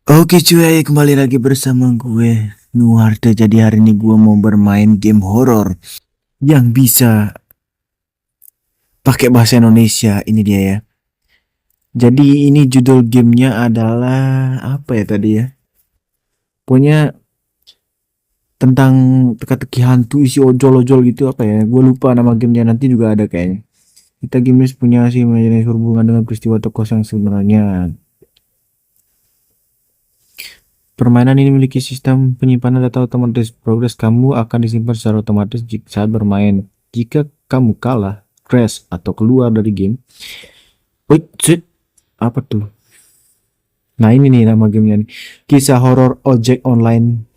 Oke cuy, kembali lagi bersama gue Nuarta. Jadi hari ini gue mau bermain game horor yang bisa pakai bahasa Indonesia. Ini dia ya. Jadi ini judul gamenya adalah apa ya tadi ya? Pokoknya tentang teka-teki hantu isi ojol-ojol gitu apa ya? Gue lupa nama gamenya, nanti juga ada kayaknya. Kita game punya sih imajinasi hubungan dengan peristiwa tokoh yang sebenarnya. Permainan ini memiliki sistem penyimpanan data otomatis. Progres kamu akan disimpan secara otomatis saat bermain. Jika kamu kalah, crash, atau keluar dari game. Wait, shit. Apa tuh? Nah ini nih nama gamenya nih. Kisah horor ojek online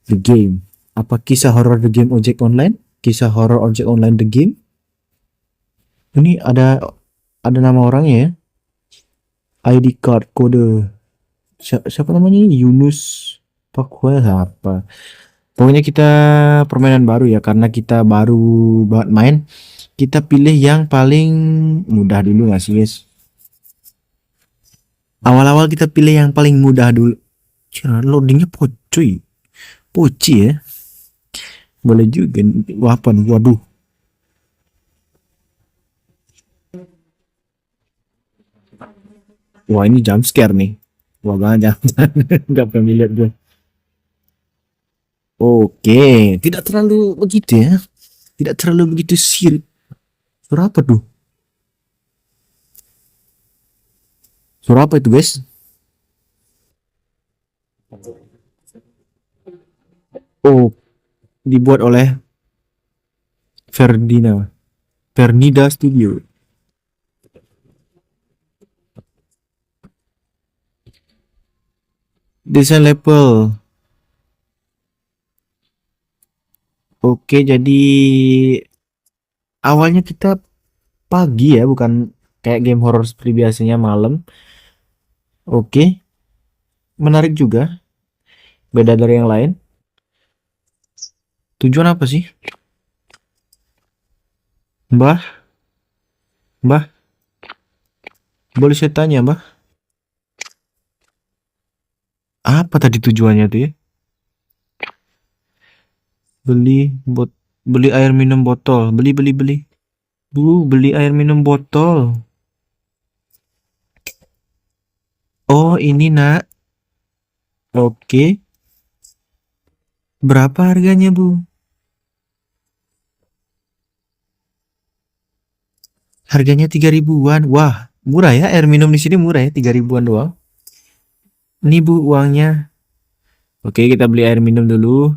the game. Apa kisah horor the game ojek online? Kisah horor ojek online the game? Ini ada nama orangnya ya. ID card kode. Siapa namanya ini? Yunus Pakwel apa? Pokoknya kita permainan baru ya, karena kita baru banget main. Kita pilih yang paling mudah dulu gak sih guys? Awal-awal kita pilih yang paling mudah dulu. Cina loadingnya pocoy. Poci ya. Boleh juga. Wapan. Waduh. Wah ini jump scare nih. Wah banyak. Gak pernah lihat gue. Oke. Tidak terlalu begitu ya. Tidak terlalu begitu sirik. Suara apa tuh? Suara apa itu guys? Oh, dibuat oleh Fernida Studio. Desain level. Oke, jadi awalnya kita pagi ya, bukan kayak game horror seperti biasanya malam. Oke, menarik juga. Beda dari yang lain. Tujuan apa sih? Mbah, Mbah, boleh saya tanya, Mbah? Apa tadi tujuannya tuh ya? Beli bot beli air minum botol. Beli. Bu, beli air minum botol. Oh, ini, Nak. Oke. Berapa harganya, Bu? Harganya 3 ribuan. Wah, murah ya, air minum di sini murah ya, 3 ribuan doang. Nih Bu uangnya. Oke, kita beli air minum dulu.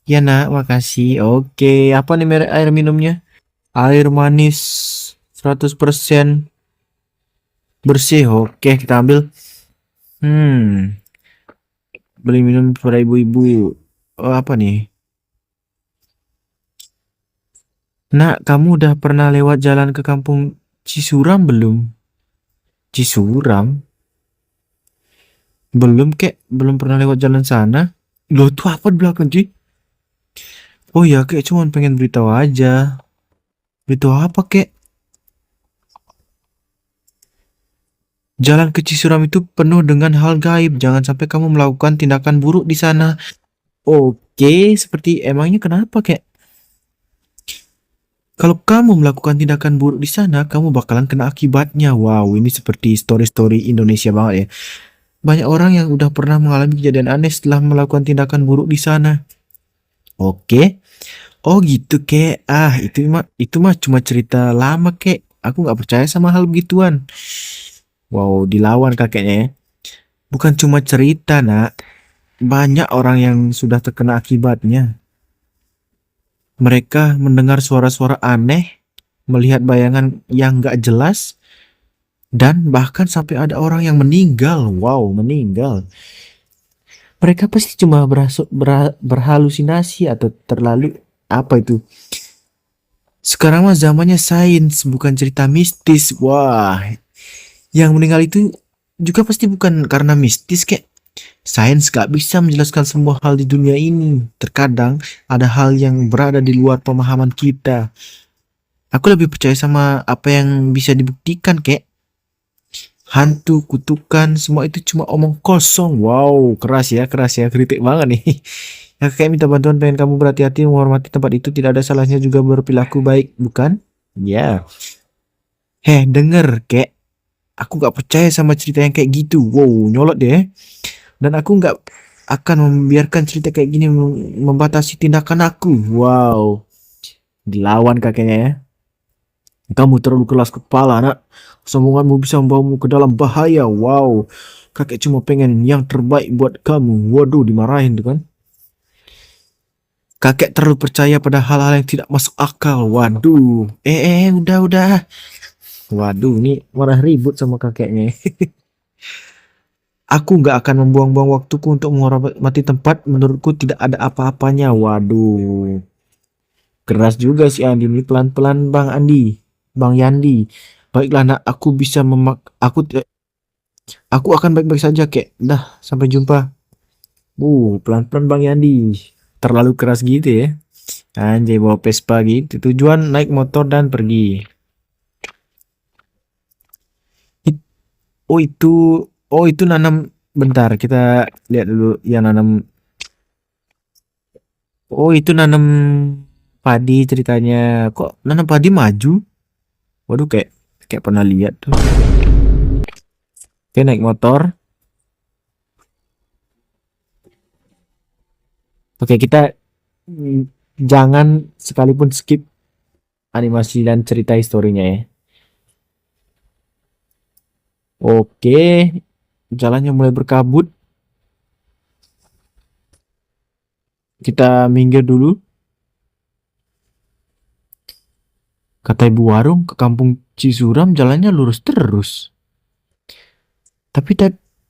Ya Nak, makasih. Oke, apa nih merek air minumnya? Air manis 100% bersih. Oke, kita ambil. Hmm, beli minum pada ibu-ibu. Oh, apa nih? Nak, kamu udah pernah lewat jalan ke kampung Cisuram belum? Cisuram? Belum kek, belum pernah lewat jalan sana. Loh, tuh apa di belakang, Ci? Oh ya, kek cuman pengen beritahu aja. Beritahu apa, kek? Jalan ke Cisuram itu penuh dengan hal gaib. Jangan sampai kamu melakukan tindakan buruk di sana. Oke, seperti emangnya kenapa, kek? Kalau kamu melakukan tindakan buruk di sana, kamu bakalan kena akibatnya. Wow, ini seperti story-story Indonesia banget ya. Banyak orang yang udah pernah mengalami kejadian aneh setelah melakukan tindakan buruk di sana. Oke. Oh gitu, kek. Ah, itu mah cuma cerita lama, kek. Aku nggak percaya sama hal begituan. Wow, dilawan kakeknya ya. Bukan cuma cerita, Nak. Banyak orang yang sudah terkena akibatnya. Mereka mendengar suara-suara aneh, melihat bayangan yang gak jelas, dan bahkan sampai ada orang yang meninggal. Wow, meninggal. Mereka pasti cuma berhalusinasi atau terlalu apa itu. Sekarang mah zamannya sains, bukan cerita mistis. Wah, yang meninggal itu juga pasti bukan karena mistis, kayak sains gak bisa menjelaskan semua hal di dunia ini. Terkadang ada hal yang berada di luar pemahaman kita. Aku lebih percaya sama apa yang bisa dibuktikan, kek. hantu, kutukan, semua itu cuma omong kosong. Wow, keras ya, kritik banget nih. Ya, kayak minta bantuan pengen kamu berhati-hati menghormati tempat itu, tidak ada salahnya juga berperilaku baik, bukan? Ya. Heh, denger, kek. Aku gak percaya sama cerita yang kayak gitu. Wow, nyolot deh. Dan aku nggak akan membiarkan cerita kayak gini membatasi tindakan aku. Wow, dilawan kakeknya ya. Kamu terlalu keras kepala, nak. Sombonganmu bisa membawamu ke dalam bahaya. Wow, kakek cuma pengen yang terbaik buat kamu. Waduh, dimarahin tuh kan. Kakek terlalu percaya pada hal-hal yang tidak masuk akal. Waduh, udah. Waduh, ini malah ribut sama kakeknya. Aku nggak akan membuang-buang waktuku untuk menghormati tempat menurutku tidak ada apa-apanya. Waduh, keras juga si Andi ini, pelan-pelan Bang Andi, Bang Yandi. Baiklah nak, aku bisa aku akan baik-baik saja kek. Dah, sampai jumpa. Pelan-pelan Bang Yandi. Terlalu keras gitu ya. Anjay, bawa Vespa gitu. Tujuan naik motor dan pergi. It- Oh itu, oh itu nanam. Bentar, kita lihat dulu yang nanam. Oh itu nanam padi ceritanya. Kok nanam padi maju? Waduh, kayak kayak pernah lihat tuh. Oke, naik motor. Oke, kita mm, jangan sekalipun skip animasi dan cerita historinya ya. Oke, jalannya mulai berkabut. Kita minggir dulu. Kata ibu warung, ke kampung Cisuram jalannya lurus terus. Tapi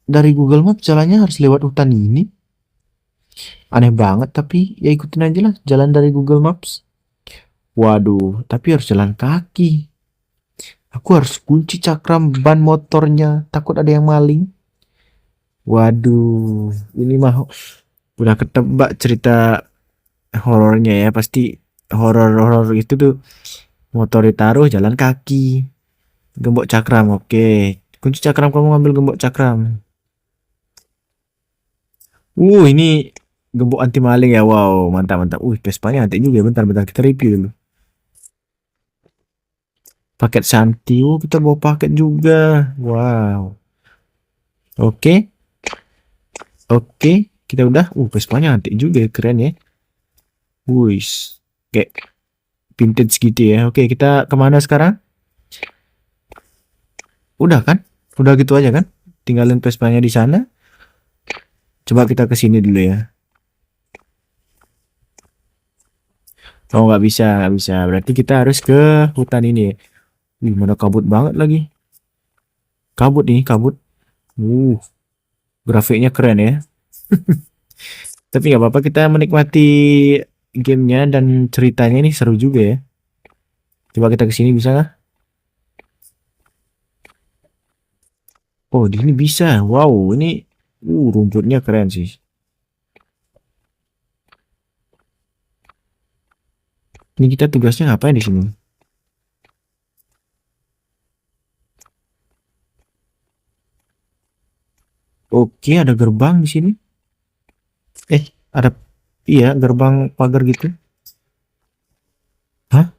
dari Google Maps jalannya harus lewat hutan ini. Aneh banget, tapi ya ikutin aja lah jalan dari Google Maps. Waduh, tapi harus jalan kaki. Aku harus kunci cakram ban motornya, takut ada yang maling. Waduh, ini mah udah ketebak cerita horornya ya. Pasti horor-horor itu tuh motor ditaruh jalan kaki. Gembok cakram, oke. Kunci cakram, kamu ngambil gembok cakram. Ini gembok anti maling ya. Wow, mantap mantap. Vespanya antik juga. Bentar kita review dulu. Paket Santi. Kita bawa paket juga. Wow. Oke, oke. Kita udah. Vespanya antik juga, keren ya. Wih, kayak vintage gitu ya. Oke, kita kemana sekarang? Udah kan? Udah gitu aja kan? Tinggalin Vespanya di sana. Coba kita ke sini dulu ya. Oh, nggak bisa, nggak bisa. Berarti kita harus ke hutan ini. Mana kabut banget lagi. Kabut nih, kabut. Uh, Grafiknya keren ya. Tapi nggak apa-apa, kita menikmati gamenya dan ceritanya ini seru juga ya. Coba kita ke sini bisa nggak? Oh, di sini bisa. Wow, ini rumputnya keren sih. Ini kita tugasnya ngapain di sini? Oke, ada gerbang di sini. Ada, iya, gerbang pagar gitu. Hah?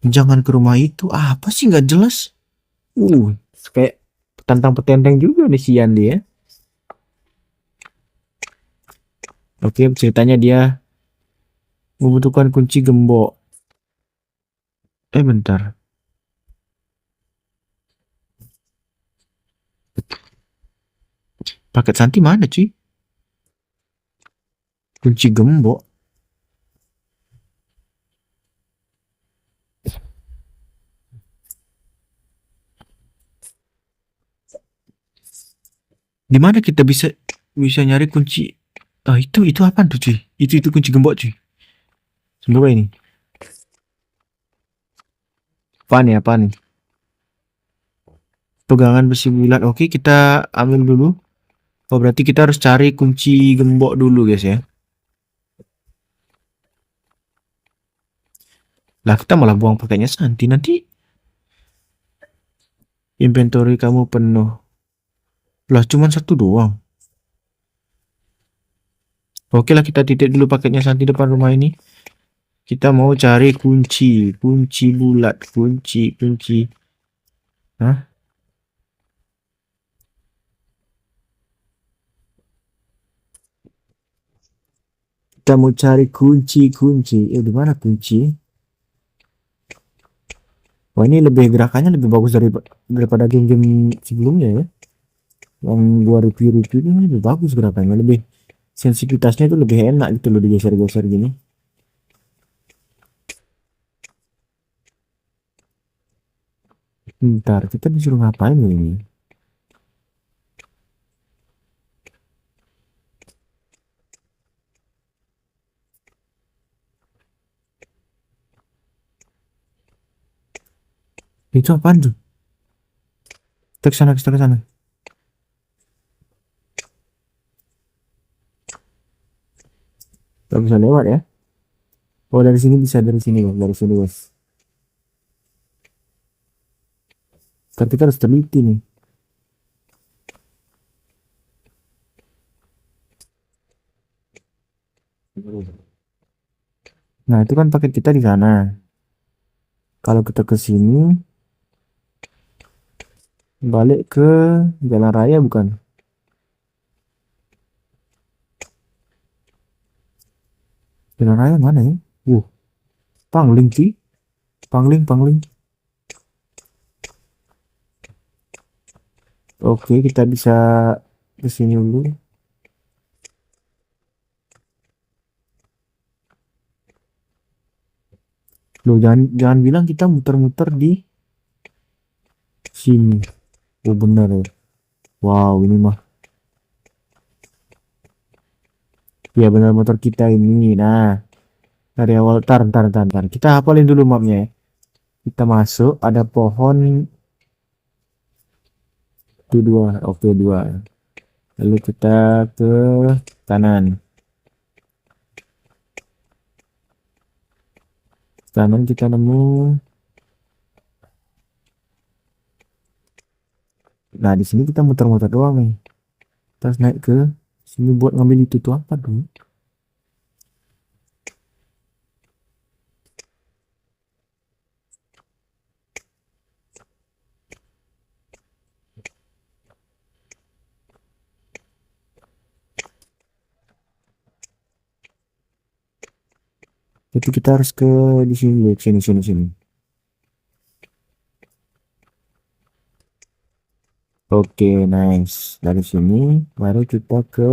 Jangan ke rumah itu. Apa sih nggak jelas? Kayak tantang petenteng juga nih si Yandi ya. Oke, ceritanya dia membutuhkan kunci gembok. Bentar. Paket Santi mana cuy? Kunci gembok. Di mana kita bisa bisa nyari kunci? Itu apa tuh cuy? Itu kunci gembok cuy. Semoga ini. Apa nih, apa nih? Pegangan besi bulat. Oke, kita ambil dulu. Oh, berarti kita harus cari kunci gembok dulu guys ya. Lah, kita malah buang pakainya Santi. Nanti Inventory kamu penuh. Lah, cuman satu doang. Oke lah, kita titik dulu paketnya Santi depan rumah ini. Kita mau cari kunci. Kunci bulat. Kunci. Hah? Kita mau cari kunci. Di mana kunci? Wah, ini lebih gerakannya lebih bagus daripada game-game sebelumnya ya. Yang gua review ini lebih bagus gerakannya, lebih sensitivitasnya itu lebih enak gitu loh digeser-geser gini. Bentar, kita disuruh ngapain ini? Itu apaan tuh? Kita ke sana. Gak bisa lewat ya? Oh, dari sini bisa, dari sini bos, dari sini bos. Tapi kita harus teliti nih. Nah, itu kan paket kita di sana. Kalau kita ke sini, balik ke jalan raya bukan? Jalan raya mana ya? Pangling sih. Pangling. Oke, kita bisa ke sini dulu. Loh, jangan bilang kita muter-muter di sini. Oh, benar ya. Wow, ini mah. Ya benar motor kita ini. Nah, dari awal tar. Kita hafalin dulu mapnya ya. Kita masuk, ada pohon itu dua. Oke, dua. Lalu kita ke kanan. Kanan kita nemu. Nah, di sini kita muter-muter doang nih. Terus naik ke sini buat ngambil itu tuh apa dulu? Itu kita harus ke di sini, sini. Oke, nice. Dari sini baru kita ke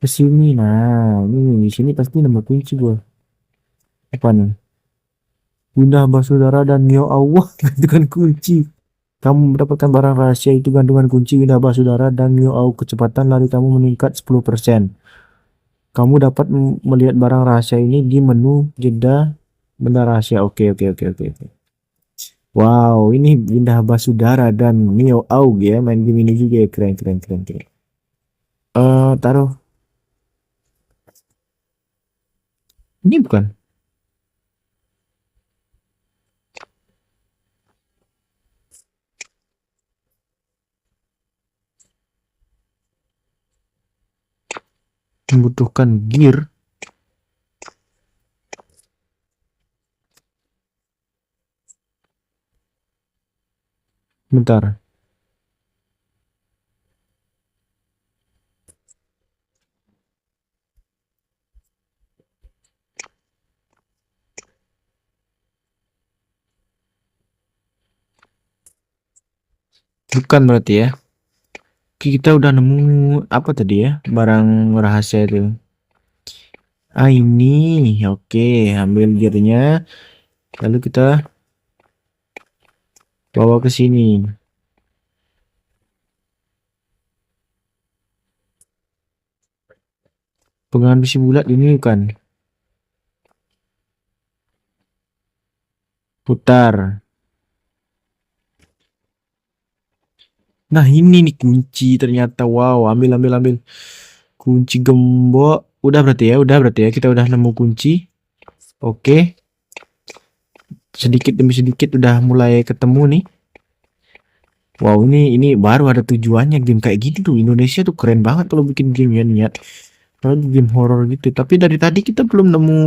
sini. Nah, ini di sini pasti nemu kunci gua. Apa nih? Bunda Basudara dan Mio Allah itu kan kunci. Kamu mendapatkan barang rahasia itu gantungan kunci Bunda Basudara dan Mio Allah. Kecepatan lari kamu meningkat 10%. Kamu dapat melihat barang rahasia ini di menu jeda benda rahasia. Oke. Wow, ini Bunda Basudara dan Mio Aug ya, main game ini juga ya. Keren. Taruh. Ini bukan. Membutuhkan gear. Bentar. Bukan berarti ya. Kita udah nemu apa tadi ya? Barang rahasia itu. Ini. Oke, ambil gearnya. Lalu kita bawa ke sini. Pegangan besi bulat ini bukan. Putar. Nah, ini nih kunci ternyata. Wow, ambil. Kunci gembok. Udah berarti ya. Kita udah nemu kunci. Oke, sedikit demi sedikit udah mulai ketemu nih. Wow, ini baru ada tujuannya game kayak gini tuh. Indonesia tuh keren banget kalau bikin game ya, niat. Kalau game horror gitu. Tapi dari tadi kita belum nemu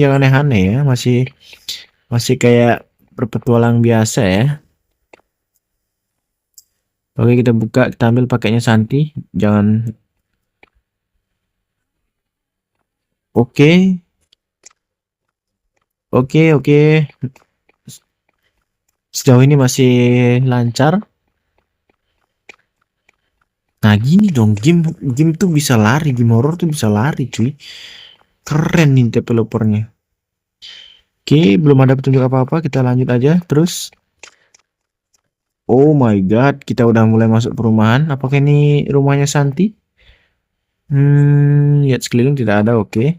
yang aneh-aneh ya. Masih masih kayak berpetualang biasa ya. Oke, kita buka, kita ambil pakainya Santi. Jangan. Oke, oke. Sejauh ini masih lancar. Nah, gini dong, game game tuh bisa lari, game horror tuh bisa lari, cuy. Keren nih developernya. Oke, belum ada petunjuk apa-apa, kita lanjut aja. Terus, oh my god, kita udah mulai masuk perumahan. Apakah ini rumahnya Santi? Lihat sekeliling tidak ada, oke.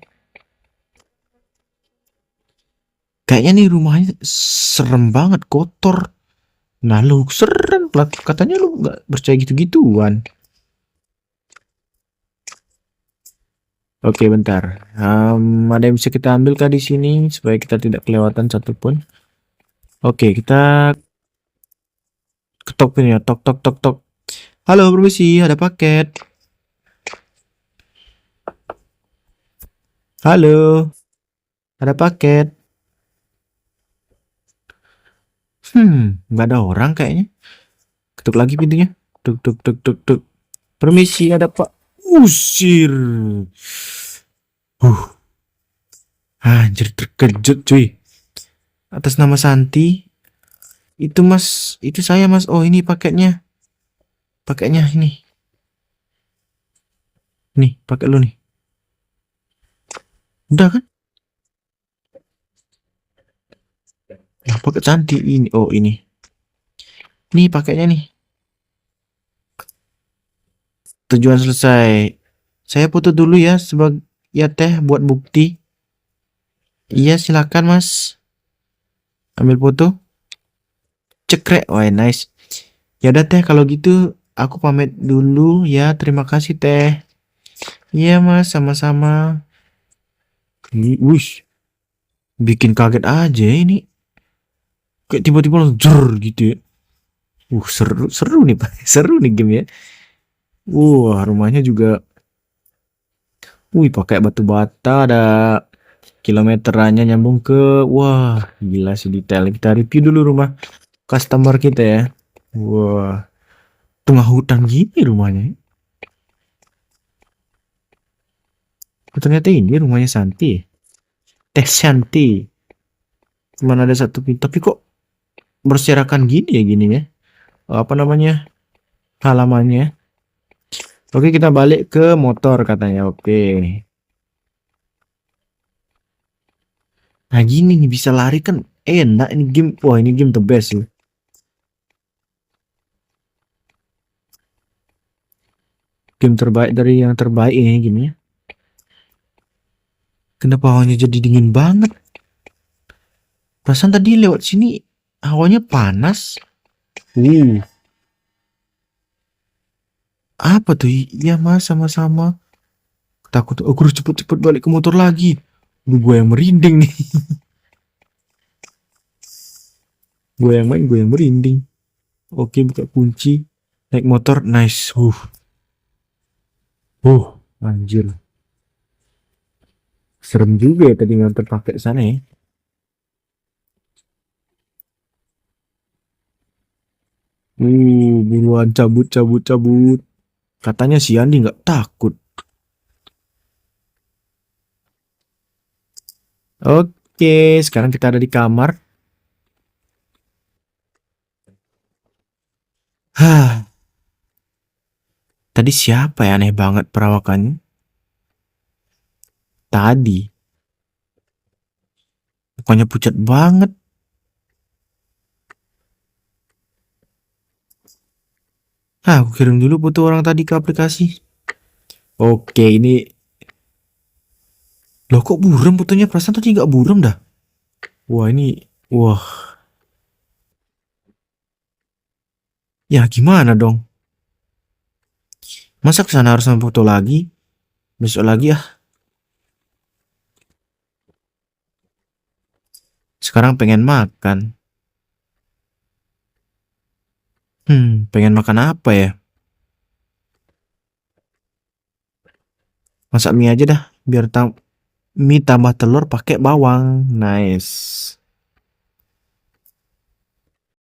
Kayaknya nih rumahnya serem banget, kotor. Nah, lu serem, katanya lu nggak percaya gitu-gituan. Oke, bentar. Ada yang bisa kita ambil kah di sini supaya kita tidak kelewatan satupun? Oke, kita ketok ini ya, tok tok tok tok. Halo, permisi, ada paket. Halo, ada paket. Nggak ada orang kayaknya. Ketuk lagi pintunya. Tuk tuk tuk tuk tuk. Permisi, ada Pak. Usir. Anjir, terkejut cuy. Atas nama Santi. Itu Mas, itu saya Mas. Oh, ini paketnya. Paketnya ini. Nih, paket lu nih. Udah kan? Nah, paket Santi ini. Oh, ini. Nih paketnya nih. Tujuan selesai. Saya foto dulu ya sebagai ya teh buat bukti. Iya, silakan Mas. Ambil foto. Cekrek. Wah, nice. Ya udah teh kalau gitu aku pamit dulu ya. Terima kasih teh. Iya Mas, sama-sama. Wush, bikin kaget aja ini. Kayak tiba-tiba langsung jer gitu ya. Seru seru nih Pak. Seru nih game ya. Wah, rumahnya juga. Wih, pakai batu bata, ada kilometerannya nyambung ke. Wah, gila sih detail. Kita review dulu rumah customer kita ya. Wah, tengah hutan gini rumahnya. Oh, ternyata ini rumahnya Santi. Teh Santi. Cuman ada satu pintu. Tapi kok berserakan gini ya gini ya. Apa namanya? Halamannya. Oke, kita balik ke motor katanya. Oke. Nah, gini nih bisa lari kan enak ini game. Wah, ini game the best sih. Game terbaik dari yang terbaik ini gini ya. Kenapa hawanya jadi dingin banget? Perasaan tadi lewat sini hawanya panas. Apa tuh? Iya Mas, sama-sama. Takut aku harus cepet-cepet balik ke motor lagi. Gue yang merinding nih. Gue yang main, gue yang merinding. Oke, buka kunci. Naik motor, nice. Anjir. Serem juga ya tadi nganter pakai sana ya. Buruan cabut, cabut, cabut. Katanya si Andi nggak takut. Oke, sekarang kita ada di kamar. Hah, tadi siapa ya aneh banget perawakannya? Tadi, pokoknya pucat banget. Aku kirim dulu foto orang tadi ke aplikasi. Oke, ini. Loh kok buram fotonya? Perasaan tadi nggak buram dah. Wah, ini. Wah, ya gimana dong? Masa kesana harus foto lagi? Besok lagi ya. Sekarang pengen makan. Pengen makan apa ya? Masak mie aja dah, biar mie tambah telur pakai bawang. Nice.